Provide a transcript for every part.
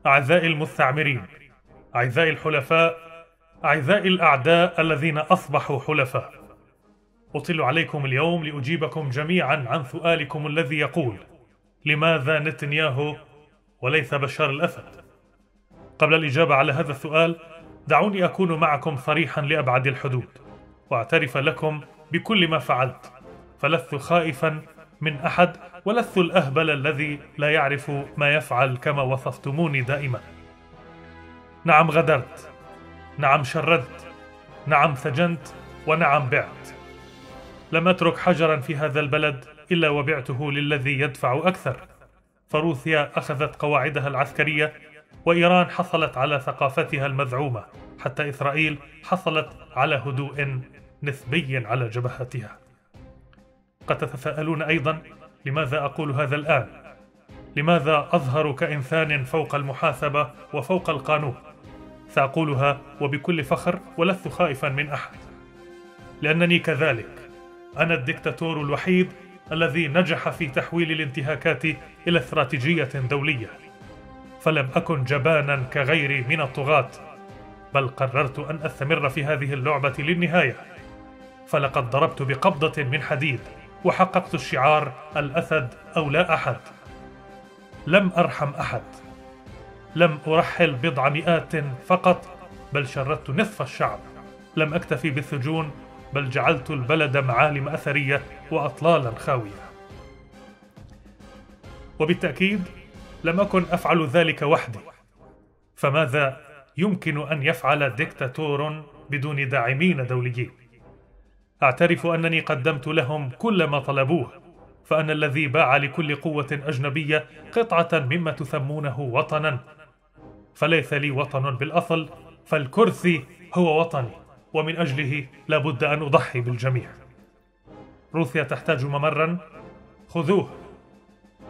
أعزائي المستعمرين، أعزائي الحلفاء، أعزائي الأعداء الذين أصبحوا حلفاء، أطل عليكم اليوم لأجيبكم جميعا عن سؤالكم الذي يقول: لماذا نتنياهو وليس بشار الأسد؟ قبل الإجابة على هذا السؤال دعوني أكون معكم صريحا لأبعد الحدود، وأعترف لكم بكل ما فعلت، فلست خائفا من أحد، ولست الأهبل الذي لا يعرف ما يفعل كما وصفتموني دائما. نعم غدرت، نعم شردت، نعم سجنت، ونعم بعت. لم أترك حجرا في هذا البلد إلا وبعته للذي يدفع أكثر، فروسيا أخذت قواعدها العسكرية، وإيران حصلت على ثقافتها المزعومة، حتى إسرائيل حصلت على هدوء نسبي على جبهتها. قد تتساءلون أيضا لماذا أقول هذا الآن؟ لماذا أظهر كإنسان فوق المحاسبة وفوق القانون؟ سأقولها وبكل فخر، ولست خائفا من أحد، لأنني كذلك أنا الدكتاتور الوحيد الذي نجح في تحويل الانتهاكات إلى استراتيجية دولية، فلم أكن جبانا كغيري من الطغاة، بل قررت أن أستمر في هذه اللعبة للنهاية، فلقد ضربت بقبضة من حديد وحققت الشعار الأسد أو لا أحد. لم أرحم أحد، لم أرحل بضع مئات فقط، بل شردت نصف الشعب. لم أكتفي بالسجون، بل جعلت البلد معالم أثرية وأطلالا خاوية. وبالتأكيد لم أكن أفعل ذلك وحدي، فماذا يمكن أن يفعل ديكتاتور بدون داعمين دوليين؟ أعترف أنني قدمت لهم كل ما طلبوه، فأنا الذي باع لكل قوة أجنبية قطعة مما تسمونه وطنا، فليس لي وطن بالأصل، فالكرسي هو وطني، ومن أجله لابد أن أضحي بالجميع. روسيا تحتاج ممرا، خذوه.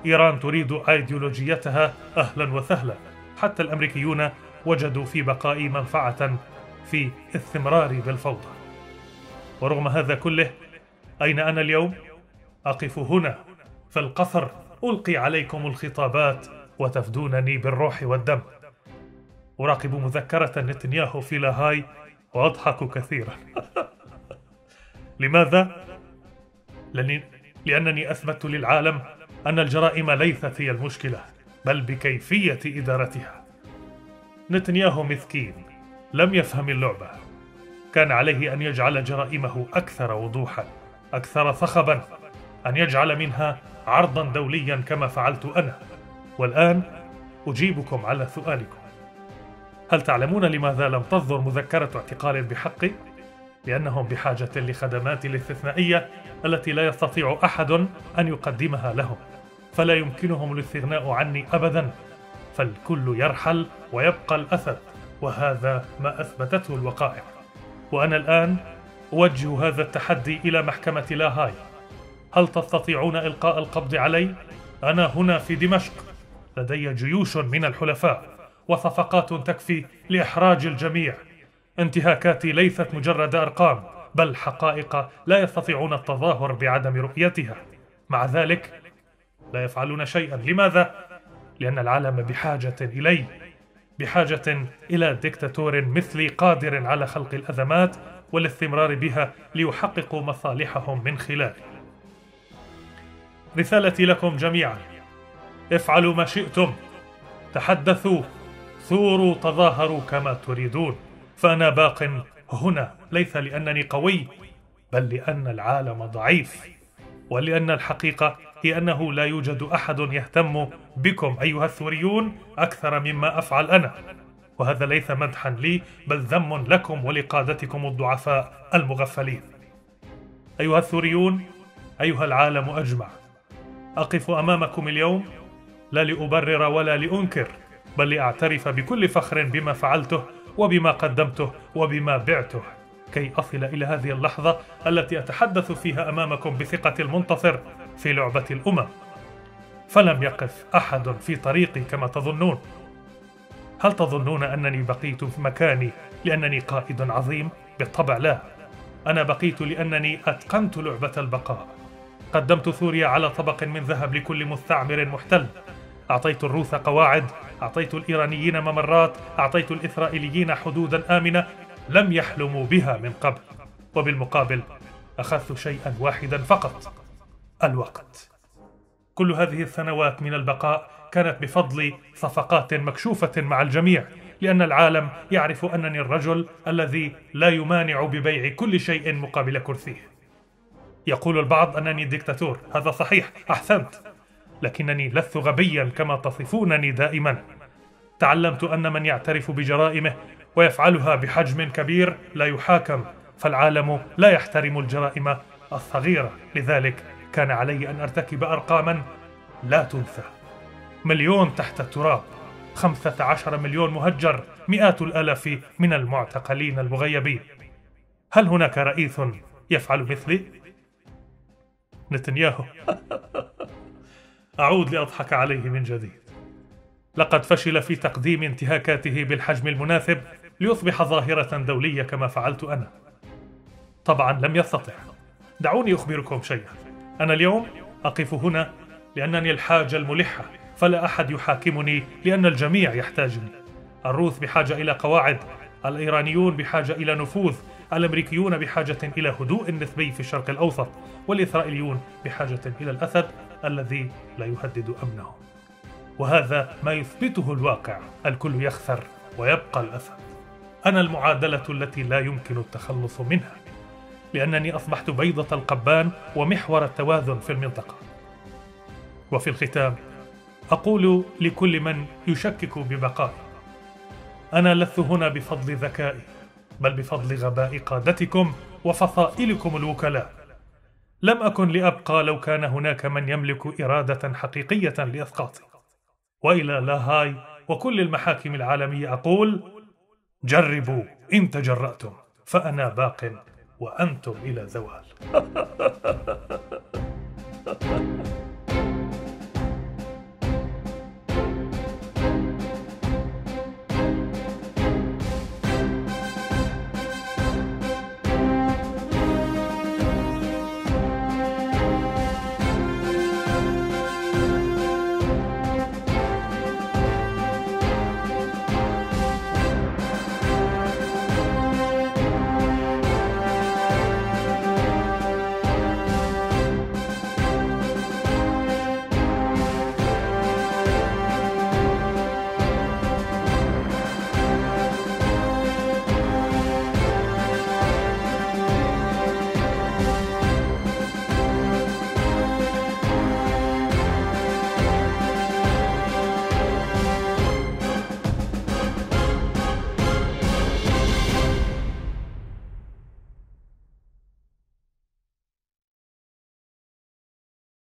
إيران تريد أيديولوجيتها، أهلا وسهلا. حتى الأمريكيون وجدوا في بقائي منفعة في استمراري بالفوضى. ورغم هذا كله، أين أنا اليوم؟ أقف هنا في القصر، ألقي عليكم الخطابات وتفدونني بالروح والدم. أراقب مذكرة نتنياهو في لاهاي وأضحك كثيرا. لماذا؟ لأنني أثبت للعالم أن الجرائم ليست هي المشكلة، بل بكيفية إدارتها. نتنياهو مسكين لم يفهم اللعبة، كان عليه أن يجعل جرائمه أكثر وضوحا، أكثر صخبا، أن يجعل منها عرضا دوليا كما فعلت أنا. والآن أجيبكم على سؤالكم: هل تعلمون لماذا لم تصدر مذكرة اعتقال بحقي؟ لأنهم بحاجة لخدمات الاستثنائية التي لا يستطيع أحد أن يقدمها لهم، فلا يمكنهم الاستغناء عني أبدا، فالكل يرحل ويبقى الأسد، وهذا ما أثبتته الوقائع. وأنا الآن أوجه هذا التحدي إلى محكمة لاهاي. هل تستطيعون إلقاء القبض علي؟ أنا هنا في دمشق، لدي جيوش من الحلفاء وصفقات تكفي لإحراج الجميع. انتهاكاتي ليست مجرد أرقام، بل حقائق لا يستطيعون التظاهر بعدم رؤيتها. مع ذلك لا يفعلون شيئا. لماذا؟ لأن العالم بحاجة إلي، بحاجة إلى ديكتاتور مثلي قادر على خلق الأزمات والاستمرار بها ليحققوا مصالحهم من خلاله. رسالتي لكم جميعا: افعلوا ما شئتم، تحدثوا، ثوروا، تظاهروا كما تريدون، فأنا باق هنا، ليس لأنني قوي، بل لأن العالم ضعيف، ولأن الحقيقة هي أنه لا يوجد أحد يهتم بكم أيها الثوريون أكثر مما أفعل أنا. وهذا ليس مدحا لي، بل ذم لكم ولقادتكم الضعفاء المغفلين. أيها الثوريون، أيها العالم أجمع، أقف أمامكم اليوم لا لأبرر ولا لأنكر، بل لأعترف بكل فخر بما فعلته وبما قدمته وبما بعته، كي أصل إلى هذه اللحظة التي أتحدث فيها أمامكم بثقة المنتصر في لعبة الأمم. فلم يقف أحد في طريقي كما تظنون. هل تظنون أنني بقيت في مكاني لأنني قائد عظيم؟ بالطبع لا. أنا بقيت لأنني أتقنت لعبة البقاء. قدمت سوريا على طبق من ذهب لكل مستعمر محتل. أعطيت الروس قواعد، أعطيت الإيرانيين ممرات، أعطيت الإسرائيليين حدودا آمنة لم يحلموا بها من قبل، وبالمقابل أخذت شيئا واحدا فقط: الوقت. كل هذه السنوات من البقاء كانت بفضل صفقات مكشوفة مع الجميع، لأن العالم يعرف أنني الرجل الذي لا يمانع ببيع كل شيء مقابل كرسيه. يقول البعض أنني ديكتاتور، هذا صحيح، أحسنت، لكنني لست غبيا كما تصفونني دائما. تعلمت أن من يعترف بجرائمه ويفعلها بحجم كبير لا يحاكم، فالعالم لا يحترم الجرائم الصغيرة. لذلك كان علي أن أرتكب أرقاما لا تنسى: 1,000,000 تحت التراب، 15 مليون مهجر، مئات الآلاف من المعتقلين المغيبين. هل هناك رئيس يفعل مثلي؟ نتنياهو. أعود لأضحك عليه من جديد. لقد فشل في تقديم انتهاكاته بالحجم المناسب ليصبح ظاهرة دولية كما فعلت أنا. طبعا لم يستطع. دعوني أخبركم شيئا: أنا اليوم أقف هنا لأنني الحاجة الملحة، فلا أحد يحاكمني لأن الجميع يحتاجني. الروس بحاجة إلى قواعد، الإيرانيون بحاجة إلى نفوذ، الأمريكيون بحاجة إلى هدوء نسبي في الشرق الأوسط، والإسرائيليون بحاجة إلى الأسد الذي لا يهدد أمنهم. وهذا ما يثبته الواقع: الكل يخسر ويبقى الأسد. أنا المعادلة التي لا يمكن التخلص منها، لأنني أصبحت بيضة القبان ومحور التوازن في المنطقة. وفي الختام أقول لكل من يشكك ببقائي: أنا لست هنا بفضل ذكائي، بل بفضل غباء قادتكم وفصائلكم الوكلاء. لم أكن لأبقى لو كان هناك من يملك إرادة حقيقية لإسقاطي. وإلى لاهاي وكل المحاكم العالمية أقول: جربوا إن تجرأتم، فأنا باق وأنتم إلى زوال.